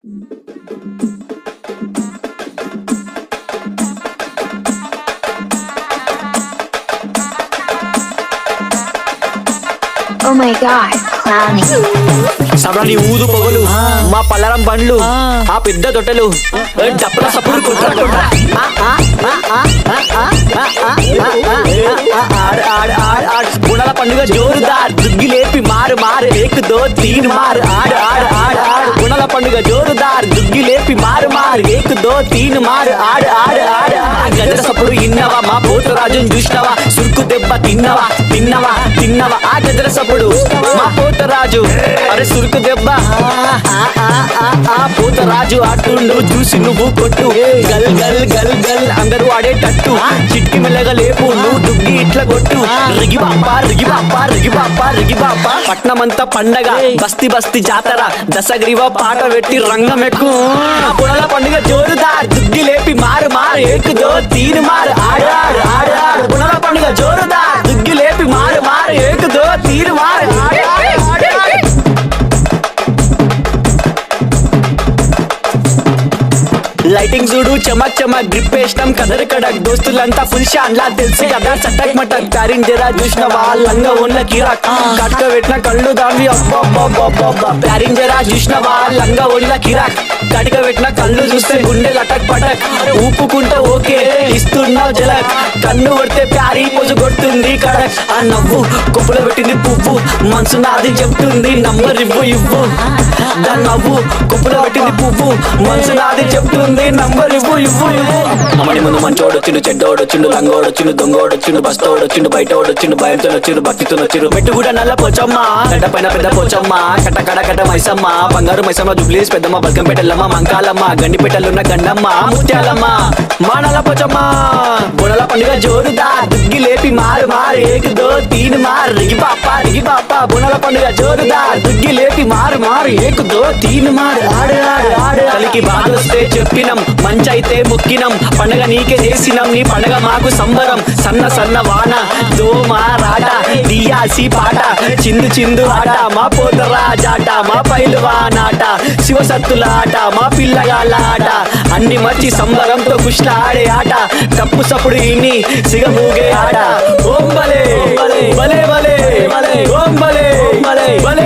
Oh my god, clowny. సబ్రాని ఊదు పొగలు మా పల్లరం బండ్లు ఆ పెద్ద తొట్టెలు డప్పుల సప్పుడు గుణల పండుగ జోరుదార్ దుగ్గి లేపి మారు మారు ఏక్ దో తీన్ మారు ఆడు ఆడు ఆడు ఆడు గుణల పండుగ జోరుదార్ దుగ్గి లేపి మారు మారు ఏక్ దో తీన్ మారు ఆడు ఆడు ఆడు గజల సప్పుడు ఇన్నవా మా పోతరాజుని చూసినవా సురుకు దెబ్బ తిన్నవా తిన్నవా తిన్నవా ఆ గజల సప్పుడు మా పోతరాజు అరే సురుకు దెబ్బ పోతరాజు ఆటుండు చూసి నువ్వు కొట్టు గల్ గల్ గల్ గల్ అందరూ ఆడేటట్టు చిట్టి మెల్లగా లేపు నువ్వు దుగ్గి ఇట్లా కొట్టు రిగి బాపా రిగి బాపా రిగి బాపా రిగి బాపా పట్నమంతా పండగ బస్తి బస్తి జాతర దశగ్రీవ పాట పెట్టి రంగం ఎక్కు పుడల పండుగ జోరుదార్ దుగ్గి లేపి మారు మారు ఏకుదో తీరు మారు ఆడు ఆడు ఆడు ఆడు పుడల పండుగ జోరుదార్ దుగ్గి లేపి మారు మారు ఏకుదో తీరు మారు ఆడు ఆడు ఆడు ఆడు లైటింగ్ చూడు చమక్ చమక్ గ్రిప్ వేసినాం కదర్ కడక్ దోస్తులంతా ఫుల్ షాన్ లా తెలిసి కదా చటక్ మటక్ ప్యారింగ్ జరా చూసిన వాళ్ళంగా ఉన్న కిరాక్ కట్క పెట్టిన కళ్ళు దాన్ని ప్యారింగ్ జరా చూసిన వాళ్ళంగా ఉన్న కిరాక్ కటిక పెట్టిన కళ్ళు చూస్తే గుండె లటక్ పటక్ ఊపుకుంటే ఓకే ఇస్తున్నావు జలక్ కన్ను కొడితే ప్యారీ పొజు కొడుతుంది కడక్ ఆ నవ్వు కొప్పులో పెట్టింది పువ్వు మనసు నాది చెప్తుంది నంబర్ ఇవ్వు ఇవ్వు దాని నవ్వు కొప్పులో పెట్టింది పువ్వు మనసు నాది చెప్తుంది నంబర్ ఇవ్వు ఇవ్వు ఇవ్వు అమ్మడి ముందు మంచోడొచ్చిండు చెడ్డోడొచ్చిండు లంగోడొచ్చిండు దొంగోడొచ్చిండు బస్తోడొచ్చిండు బయటోడొచ్చిండు భయంతో వచ్చిండు భక్తితో వచ్చిండు మెట్టు కూడా నల్ల పోచమ్మ గడ్డ పైన పెద్ద పోచమ్మ కట్ట కడ కట్ట మైసమ్మ బంగారు మైసమ్మ జుబ్లీస్ పెద్దమ్మ బల్కంపేటల్లమ్మ మంకాలమ్మ గండిపేటలున్న గండమ్మ ముత్యాలమ్మ మా నల్ల పోచమ్మ బుడల పండుగ జోరుదా దుగ్గి లేపి మారు మారు ఏకుదో తీను మారు రిగి బాపా బుడల పండుగ జోరుదా దుగ్గి లేపి మారు మారు ఏకుదో తీను మారు ఆడు ఆడు ఆడు కలికి బాధొస్తే చెప్పినం మంచైతే మొక్కినం పండగ నీకే చేసినం నీ పండగ మాకు సంబరం సన్న సన్న వాన దోమ రాట దియాసి పాట చిందు చిందు ఆట మా పోతరాజాట మా పైలువానాట శివసత్తుల ఆట మా పిల్లగాళ్ళ ఆట అన్ని మర్చి సంబరంతో కుష్ట ఆడే ఆట తప్పు సప్పుడు ఇన్ని సిగమూగే ఆట ఓం బలే బలే బలే బలే ఓం బలే బలే బలే